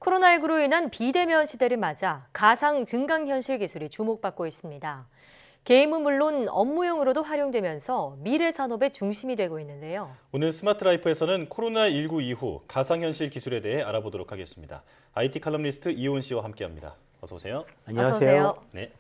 코로나19로 인한 비대면 시대를 맞아 가상 증강현실 기술이 주목받고 있습니다. 게임은 물론 업무용으로도 활용되면서 미래 산업의 중심이 되고 있는데요. 오늘 스마트 라이프에서는 코로나19 이후 가상현실 기술에 대해 알아보도록 하겠습니다. IT 칼럼니스트 이온 씨와 함께합니다. 어서 오세요. 어서 오세요. 네.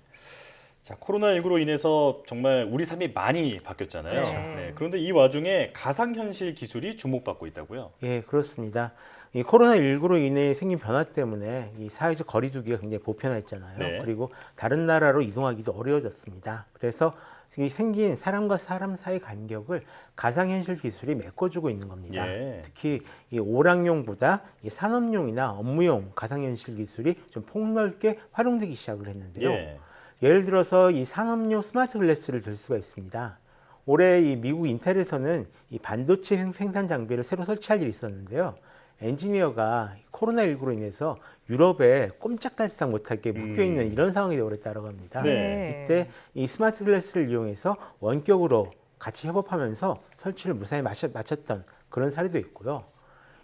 자, 코로나19로 인해서 정말 우리 삶이 많이 바뀌었잖아요. 네. 그런데 이 와중에 가상현실 기술이 주목받고 있다고요? 예, 그렇습니다. 이 코로나19로 인해 생긴 변화 때문에 이 사회적 거리두기가 굉장히 보편화했잖아요. 네. 그리고 다른 나라로 이동하기도 어려워졌습니다. 그래서 이 생긴 사람과 사람 사이 간격을 가상현실 기술이 메꿔주고 있는 겁니다. 예. 특히 이 오락용보다 이 산업용이나 업무용 가상현실 기술이 좀 폭넓게 활용되기 시작을 했는데요. 예. 예를 들어서 이 산업용 스마트 글래스를 들 수가 있습니다. 올해 이 미국 인텔에서는 이 반도체 생산 장비를 새로 설치할 일이 있었는데요. 엔지니어가 코로나19로 인해서 유럽에 꼼짝달싹 못하게 묶여있는 이런 상황이 되어버렸다고 합니다. 네. 이때 이 스마트 글래스를 이용해서 원격으로 같이 협업하면서 설치를 무사히 마쳤던 그런 사례도 있고요.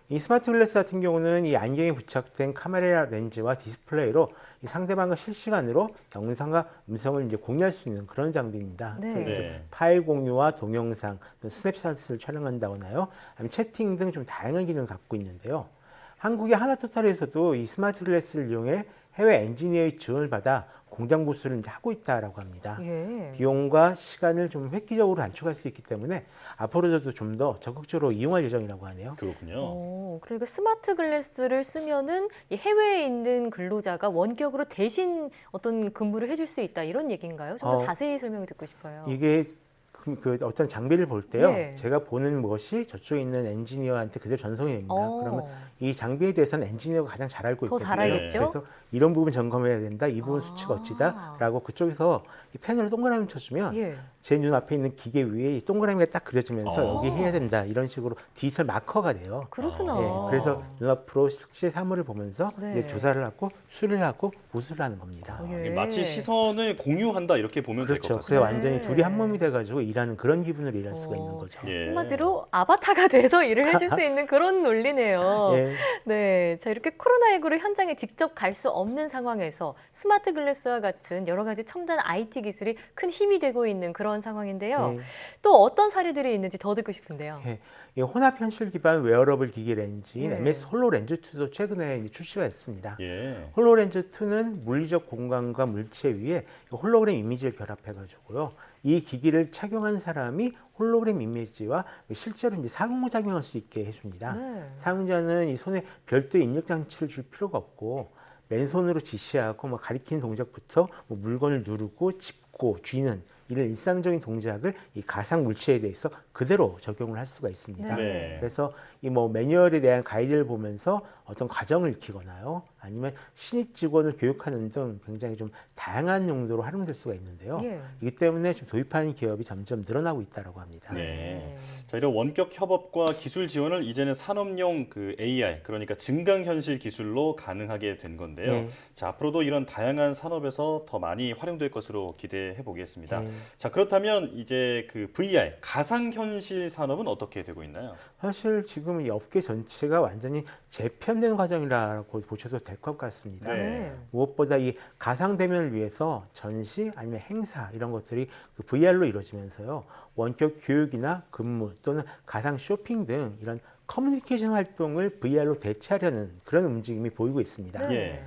이 스마트 글래스 같은 경우는 이 안경에 부착된 카메라 렌즈와 디스플레이로 이 상대방과 실시간으로 영상과 음성을 이제 공유할 수 있는 그런 장비입니다. 네. 그래서 네. 파일 공유와 동영상, 또 스냅샷을 촬영한다거나요, 아니면 채팅 등 좀 다양한 기능을 갖고 있는데요. 한국의 하나토탈에서도 이 스마트 글래스를 이용해 해외 엔지니어의 지원을 받아 공장 보수를 이제 하고 있다라고 합니다. 예. 비용과 시간을 좀 획기적으로 단축할 수 있기 때문에 앞으로도 좀 더 적극적으로 이용할 예정이라고 하네요. 그렇군요. 그러니까 스마트 글래스를 쓰면은 이 해외에 있는 근로자가 원격으로 대신 어떤 근무를 해줄 수 있다 이런 얘기인가요? 좀 더 자세히 설명을 듣고 싶어요. 이게 그 어떤 장비를 볼 때요, 예. 제가 보는 것이 저쪽에 있는 엔지니어한테 그대로 전송이 됩니다. 그러면 어. 이 장비에 대해서는 엔지니어가 가장 잘 알고 더 있거든요. 잘 알겠죠? 그래서 이런 부분 점검해야 된다, 이 부분 수치가 어찌다라고 그쪽에서 이 펜으로 동그라미 쳐주면 예. 제 눈앞에 있는 기계 위에 이 동그라미가 딱 그려지면서 여기 해야 된다 이런 식으로 디지털 마커가 돼요. 그렇구나. 예, 그래서 눈앞으로 실제 사물을 보면서 네. 이제 조사를 하고 수리를 하고 보수를 하는 겁니다. 예. 마치 시선을 공유한다 이렇게 보면 될 것 그렇죠. 같습니다. 그래서 완전히 둘이 한 몸이 돼가지고 일하는 그런 기분으로 일할 수가 있는 거죠. 예. 한마디로 아바타가 돼서 일을 해줄 수 있는 그런 논리네요. 예. 네, 자 이렇게 코로나19로 현장에 직접 갈 수 없는 상황에서 스마트 글래스와 같은 여러 가지 첨단 IT 기술이 큰 힘이 되고 있는 그런 상황인데요. 예. 또 어떤 사례들이 있는지 더 듣고 싶은데요. 예. 이 혼합 현실 기반 웨어러블 기기 렌즈인 예. MS 홀로렌즈 2도 최근에 이제 출시가 했습니다. 예. 홀로렌즈 2는 물리적 공간과 물체 위에 홀로그램 이미지를 결합해가지고요. 이 기기를 착용한 사람이 홀로그램 이미지와 실제로 이제 상호작용할 수 있게 해줍니다. 네. 사용자는 이 손에 별도의 입력 장치를 줄 필요가 없고 맨손으로 지시하고 가리키는 동작부터 물건을 누르고 짚고 쥐는 이런 일상적인 동작을 이 가상 물체에 대해서 그대로 적용을 할 수가 있습니다. 네. 그래서 이 매뉴얼에 대한 가이드를 보면서 어떤 과정을 익히거나요, 아니면 신입 직원을 교육하는 등 굉장히 좀 다양한 용도로 활용될 수가 있는데요. 예. 이기 때문에 좀 도입하는 기업이 점점 늘어나고 있다고 합니다. 네. 자, 이런 원격 협업과 기술 지원을 이제는 산업용 AR, 그러니까 증강현실 기술로 가능하게 된 건데요. 네. 자, 앞으로도 이런 다양한 산업에서 더 많이 활용될 것으로 기대해 보겠습니다. 네. 자, 그렇다면 이제 VR, 가상현실 산업은 어떻게 되고 있나요? 사실 지금 이 업계 전체가 완전히 재편된 과정이라고 보셔도 될 것 같습니다. 네. 무엇보다 이 가상 대면을 위해서 전시 아니면 행사 이런 것들이 VR로 이루어지면서요, 원격 교육이나 근무 또는 가상 쇼핑 등 이런 커뮤니케이션 활동을 VR로 대체하려는 그런 움직임이 보이고 있습니다. 예.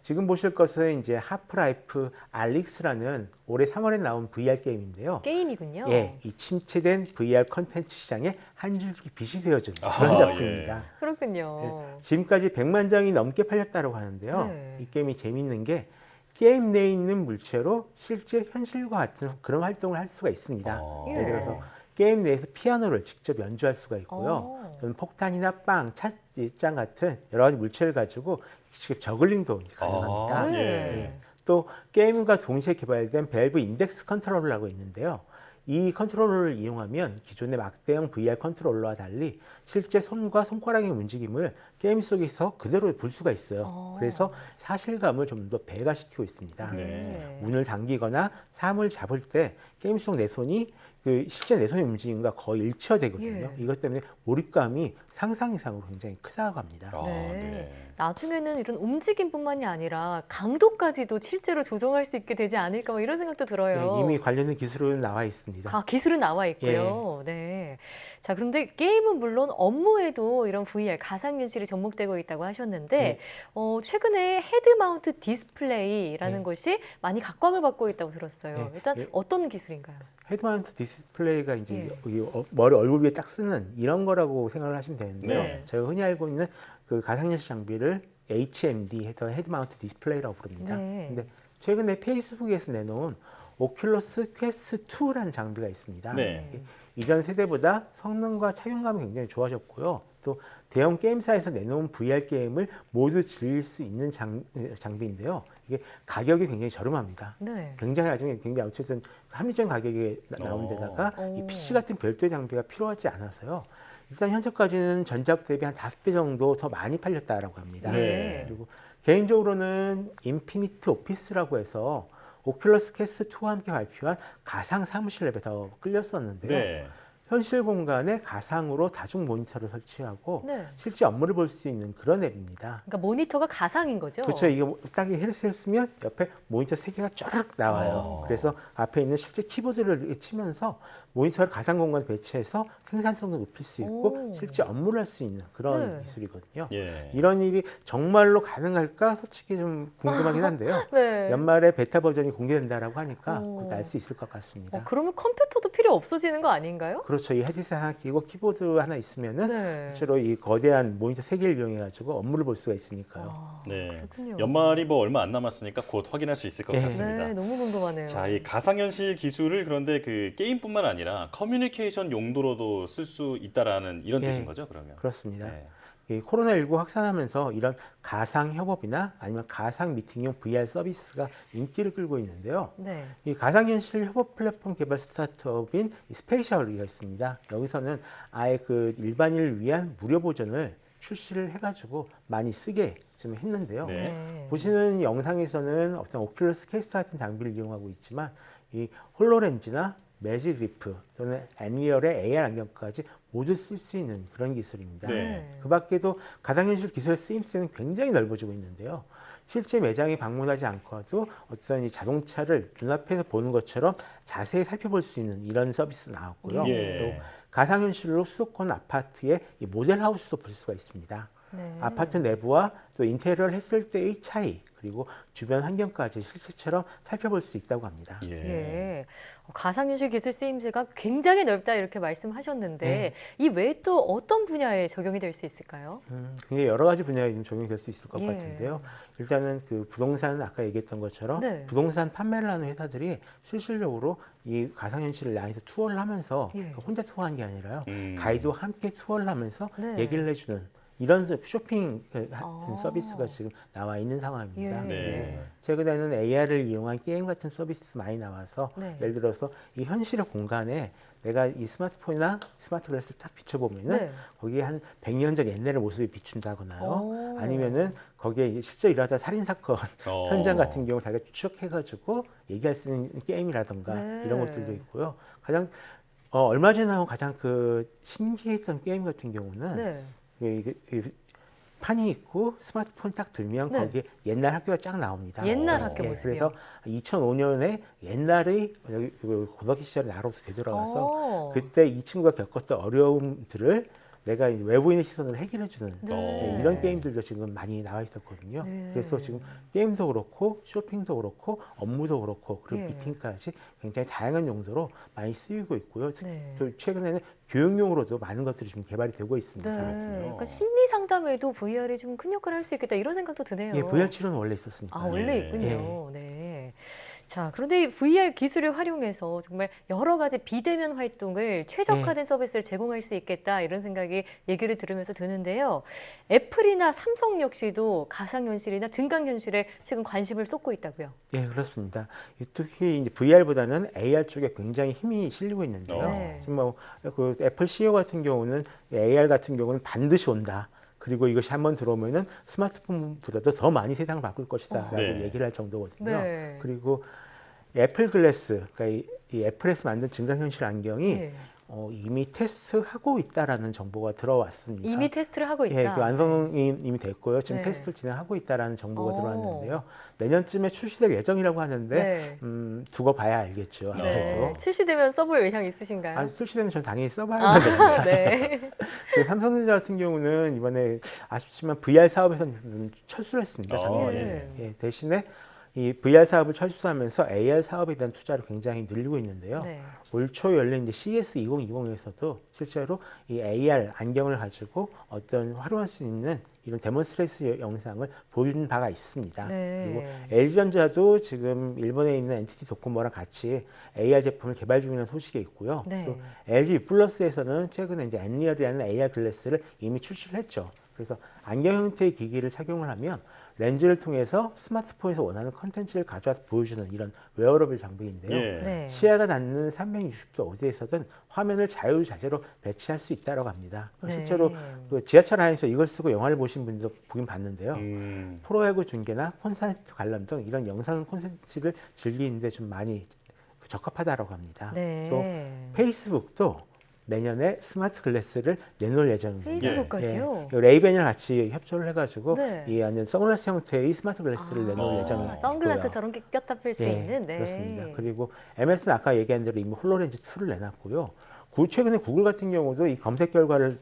지금 보실 것은 이제 하프라이프 알릭스라는 올해 3월에 나온 VR 게임인데요. 게임이군요. 예, 이 침체된 VR 컨텐츠 시장에 한 줄기 빛이 되어준 그런 작품입니다. 그렇군요. 지금까지 100만 장이 넘게 팔렸다고 하는데요. 네. 이 게임이 재밌는 게 게임 내에 있는 물체로 실제 현실과 같은 그런 활동을 할 수가 있습니다. 예. 예를 들어서 게임 내에서 피아노를 직접 연주할 수가 있고요. 또는 폭탄이나 빵, 찻장 같은 여러 가지 물체를 가지고 직접 저글링도 가능합니다. 아, 네. 예. 또 게임과 동시에 개발된 밸브 인덱스 컨트롤러라고 있는데요. 이 컨트롤러를 이용하면 기존의 막대형 VR 컨트롤러와 달리 실제 손과 손가락의 움직임을 게임 속에서 그대로 볼 수가 있어요. 그래서 사실감을 좀 더 배가시키고 있습니다. 네. 문을 당기거나 사물을 잡을 때 게임 속 내 손이 그 실제 내 손의 움직임과 거의 일치화되거든요. 예. 이것 때문에 몰입감이 상상 이상으로 굉장히 크다고 합니다. 아, 네. 네. 나중에는 이런 움직임뿐만이 아니라 강도까지도 실제로 조정할 수 있게 되지 않을까 뭐 이런 생각도 들어요. 네, 이미 관련된 기술은 나와 있습니다. 기술은 나와 있고요. 네. 자, 그런데 게임은 물론 업무에도 이런 VR 가상현실이 접목되고 있다고 하셨는데, 최근에 헤드 마운트 디스플레이라는 네. 것이 많이 각광을 받고 있다고 들었어요. 네. 일단 네. 어떤 기술인가요? 헤드마운트 디스플레이가 이제 예. 여기 머리 얼굴 위에 딱 쓰는 이런 거라고 생각을 하시면 되는데요. 네. 저희가 흔히 알고 있는 그 가상현실 장비를 HMD, 헤드마운트 디스플레이라고 부릅니다. 네. 근데 최근에 페이스북에서 내놓은 오큘러스 퀘스트 2라는 장비가 있습니다. 네. 이전 세대보다 성능과 착용감이 굉장히 좋아졌고요. 또 대형 게임사에서 내놓은 VR 게임을 모두 즐길 수 있는 장비인데요. 이게 가격이 굉장히 저렴합니다. 네. 굉장히 나중에 굉장히 어쨌든 합리적인 가격에 나오는 데다가 이 PC 같은 별도의 장비가 필요하지 않아서요. 일단 현재까지는 전작 대비 한 5배 정도 더 많이 팔렸다라고 합니다. 네. 그리고 개인적으로는 인피니트 오피스라고 해서 오큘러스 퀘스트 2와 함께 발표한 가상 사무실 앱에 더 끌렸었는데요. 네. 현실 공간에 가상으로 다중 모니터를 설치하고 네. 실제 업무를 볼 수 있는 그런 앱입니다. 그러니까 모니터가 가상인 거죠? 그렇죠. 이게 딱 헤드셋 쓰면 옆에 모니터 3개가 쫙 나와요. 그래서 앞에 있는 실제 키보드를 이렇게 치면서 모니터를 가상 공간에 배치해서 생산성도 높일 수 있고 오. 실제 업무를 할 수 있는 그런 네. 기술이거든요. 예. 이런 일이 정말로 가능할까 솔직히 좀 궁금하긴 한데요. 네. 연말에 베타 버전이 공개된다라고 하니까 오. 그것도 알 수 있을 것 같습니다. 그러면 컴퓨터도 필요 없어지는 거 아닌가요? 그렇죠. 이 헤드셋 하나 끼고 키보드 하나 있으면은 네. 실제로 이 거대한 모니터 3개를 이용해가지고 업무를 볼 수가 있으니까요. 아, 네. 그렇군요. 연말이 뭐 얼마 안 남았으니까 곧 확인할 수 있을 것 네. 같습니다. 네, 너무 궁금하네요. 자, 이 가상현실 기술을 그런데 그 게임뿐만 아니라 커뮤니케이션 용도로도 쓸 수 있다라는 이런 예. 뜻인 거죠, 그러면? 그렇습니다. 네. 이 코로나19 확산하면서 이런 가상 협업이나 아니면 가상 미팅용 VR 서비스가 인기를 끌고 있는데요. 네. 이 가상현실 협업 플랫폼 개발 스타트업인 이 스페이셜이가 있습니다. 여기서는 아예 그 일반인을 위한 무료 버전을 출시를 해가지고 많이 쓰게 좀 했는데요. 네. 네. 보시는 영상에서는 어떤 오큘러스 퀘스트 같은 장비를 이용하고 있지만 이 홀로렌즈나 매직 리프 또는 애니얼의 AR 안경까지 모두 쓸 수 있는 그런 기술입니다. 네. 그 밖에도 가상현실 기술의 쓰임새는 굉장히 넓어지고 있는데요. 실제 매장에 방문하지 않고도 어떤 이 자동차를 눈앞에서 보는 것처럼 자세히 살펴볼 수 있는 이런 서비스 나왔고요. 예. 그리고 가상현실로 수도권 아파트의 이 모델 하우스도 볼 수가 있습니다. 네. 아파트 내부와 또 인테리어를 했을 때의 차이 그리고 주변 환경까지 실제처럼 살펴볼 수 있다고 합니다. 예. 예. 가상현실 기술 쓰임새가 굉장히 넓다 이렇게 말씀하셨는데 이 외에 또 어떤 분야에 적용이 될 수 있을까요? 굉장히 여러 가지 분야에 좀 적용이 될 수 있을 것 예. 같은데요. 일단은 그 부동산 아까 얘기했던 것처럼 네. 부동산 판매를 하는 회사들이 실질적으로 이 가상현실을 안에서 투어를 하면서 예. 혼자 투어하는 게 아니라요. 음. 가이드와 함께 투어를 하면서 네. 얘기를 해주는 이런 쇼핑 같은 아. 서비스가 지금 나와 있는 상황입니다. 예. 네. 최근에는 AR을 이용한 게임 같은 서비스 많이 나와서 네. 예를 들어서 이 현실의 공간에 내가 이 스마트폰이나 스마트 글라스를 딱 비춰보면은 네. 거기에 한 100년 전 옛날의 모습이 비춘다거나요. 오. 아니면은 거기에 이제 실제 일어났던 살인사건 어. 현장 같은 경우 자기가 추적해가지고 얘기할 수 있는 게임이라던가 네. 이런 것들도 있고요. 가장 얼마 전에 나온 가장 그 신기했던 게임 같은 경우는 네. 이 판이 있고 스마트폰 딱 들면 네. 거기에 옛날 학교가 쫙 나옵니다. 옛날 학교 모습이요? 그래서 2005년에 옛날의 여기 그 고등학교 시절에 나로도 되돌아가서 그때 이 친구가 겪었던 어려움들을 내가 외부인의 시선으로 해결해주는 네. 이런 게임들도 지금 많이 나와 있었거든요. 네. 그래서 지금 게임도 그렇고 쇼핑도 그렇고 업무도 그렇고 그리고 예. 미팅까지 굉장히 다양한 용도로 많이 쓰이고 있고요. 특히 네. 또 최근에는 교육용으로도 많은 것들이 지금 개발이 되고 있습니다. 네. 산업군요. 그러니까 심리 상담에도 VR이 좀 큰 역할을 할 수 있겠다 이런 생각도 드네요. 예, VR 치료는 원래 있었습니다. 아, 원래 예. 있군요. 네. 자, 그런데 이 VR 기술을 활용해서 정말 여러 가지 비대면 활동을 최적화된 서비스를 제공할 수 있겠다 이런 생각이 얘기를 들으면서 드는데요. 애플이나 삼성 역시도 가상현실이나 증강현실에 최근 관심을 쏟고 있다고요. 예, 그렇습니다. 특히 이제 VR보다는 AR 쪽에 굉장히 힘이 실리고 있는데요. 네. 지금 뭐 그 애플 CEO 같은 경우는 AR 같은 경우는 반드시 온다. 그리고 이것이 한번 들어오면은 스마트폰보다도 더 많이 세상을 바꿀 것이다라고 네. 얘기를 할 정도거든요. 네. 그리고 애플 글래스, 그러니까 이 애플에서 만든 증강현실 안경이 네. 이미 테스트하고 있다라는 정보가 들어왔습니다. 이미 테스트를 하고 있다. 예, 그 완성이 이미 됐고요. 지금 네. 테스트를 진행하고 있다라는 정보가 오. 들어왔는데요. 내년쯤에 출시될 예정이라고 하는데 네. 두고 봐야 알겠죠. 네. 아무래도. 출시되면 써볼 의향 있으신가요? 아, 출시되면 전 당연히 써봐야 됩니다. 네. 그 삼성전자 같은 경우는 이번에 아쉽지만 VR 사업에서는 좀 철수를 했습니다. 작년에. 예. 예, 대신에 이 VR 사업을 철수하면서 AR 사업에 대한 투자를 굉장히 늘리고 있는데요. 네. 올 초 열린 이제 CES 2020에서도 실제로 이 AR 안경을 가지고 어떤 활용할 수 있는 이런 데몬스트레이션 영상을 보여준 바가 있습니다. 네. 그리고 LG전자도 지금 일본에 있는 NTT 도코모랑 같이 AR 제품을 개발 중이라는 소식이 있고요. 네. 또 LG 플러스에서는 최근에 이제 엔리얼이라는 AR 글래스를 이미 출시를 했죠. 그래서 안경 형태의 기기를 착용을 하면 렌즈를 통해서 스마트폰에서 원하는 컨텐츠를 가져와서 보여주는 이런 웨어러블 장비인데요. 예. 네. 시야가 닿는 360도 어디에서든 화면을 자유자재로 배치할 수 있다고 합니다. 네. 실제로 그 지하철 안에서 이걸 쓰고 영화를 보신 분도 보긴 봤는데요. 프로야구 중계나 콘서트 관람 등 이런 영상 콘텐츠를 즐기는데 좀 많이 적합하다고 합니다. 네. 또 페이스북도 내년에 스마트 글래스를 내놓을 예정입니다. 페이스북까지요? 예, 레이벤이랑 같이 협조를 해가지고 네. 이 완전 선글라스 형태의 스마트 글래스를 내놓을 예정이고요. 선글라스 저런 게 꼈다 풀 수 예, 있는. 네. 그렇습니다. 그리고 MS는 아까 얘기한 대로 이미 홀로렌즈 2를 내놨고요. 최근에 구글 같은 경우도 이 검색 결과를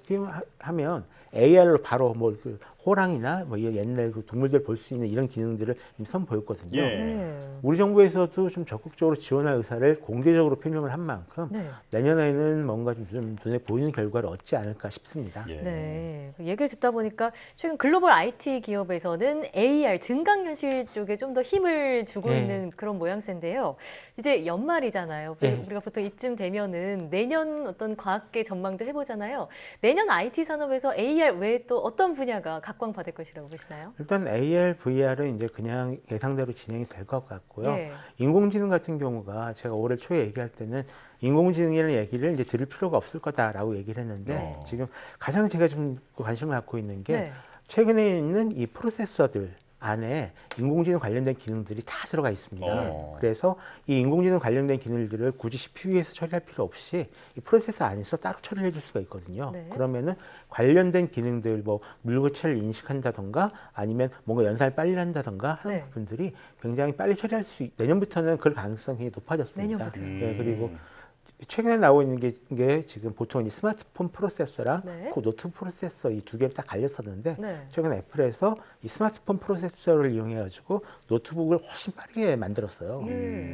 하면 AR로 바로 뭐 그 호랑이나 뭐 옛날 그 동물들 볼 수 있는 이런 기능들을 이미 선보였거든요. 예. 네. 우리 정부에서도 좀 적극적으로 지원할 의사를 공개적으로 표명을 한 만큼 네. 내년에는 뭔가 좀 눈에 보이는 결과를 얻지 않을까 싶습니다. 예. 네. 얘기를 듣다 보니까 최근 글로벌 IT 기업에서는 AR 증강현실 쪽에 좀 더 힘을 주고 네. 있는 그런 모양새인데요. 이제 연말이잖아요. 네. 우리가 보통 이쯤 되면은 내년 어떤 과학계 전망도 해보잖아요. 내년 IT 산업에서 AR 외에 또 어떤 분야가 각광받을 것이라고 보시나요? 일단 AR, VR은 이제 그냥 예상대로 진행이 될 것 같고요. 예. 인공지능 같은 경우가 제가 올해 초에 얘기할 때는 인공지능이라는 얘기를 이제 들을 필요가 없을 거다라고 얘기를 했는데 네. 지금 가장 제가 좀 관심을 갖고 있는 게 네. 최근에 있는 이 프로세서들 안에 인공지능 관련된 기능들이 다 들어가 있습니다. 그래서 이 인공지능 관련된 기능들을 굳이 CPU에서 처리할 필요 없이 이 프로세서 안에서 따로 처리를 해줄 수가 있거든요. 네. 그러면은 관련된 기능들, 뭐 물고체를 인식한다던가 아니면 뭔가 연산을 빨리 한다던가 하는 네. 부분들이 굉장히 빨리 처리할 내년부터는 그럴 가능성이 굉장히 높아졌습니다. 내년부터요? 예, 그리고 최근에 나오고 있는 게 지금 보통 이 스마트폰 프로세서랑 네. 그 노트 프로세서 이 두 개를 딱 갈렸었는데 네. 최근에 애플에서 이 스마트폰 프로세서를 이용해 가지고 노트북을 훨씬 빠르게 만들었어요.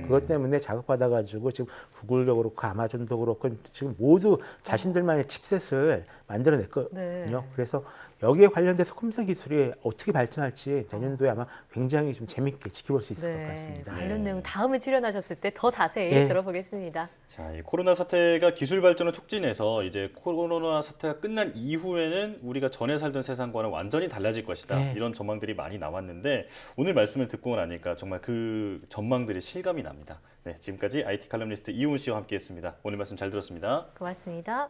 그것 때문에 자극받아 가지고 지금 구글도 그렇고 아마존도 그렇고 지금 모두 자신들만의 칩셋을 만들어냈거든요. 네. 그래서 여기에 관련돼서 컴퓨터 기술이 어떻게 발전할지 내년도에 아마 굉장히 좀 재밌게 지켜볼 수 있을 것 같습니다. 관련 내용 다음에 출연하셨을 때 더 자세히 예. 들어보겠습니다. 자, 이 코로나 사태가 기술 발전을 촉진해서 이제 코로나 사태가 끝난 이후에는 우리가 전에 살던 세상과는 완전히 달라질 것이다. 네. 이런 전망들이 많이 나왔는데 오늘 말씀을 듣고 나니까 정말 그 전망들이 실감이 납니다. 네, 지금까지 IT 칼럼니스트 이훈 씨와 함께했습니다. 오늘 말씀 잘 들었습니다. 고맙습니다.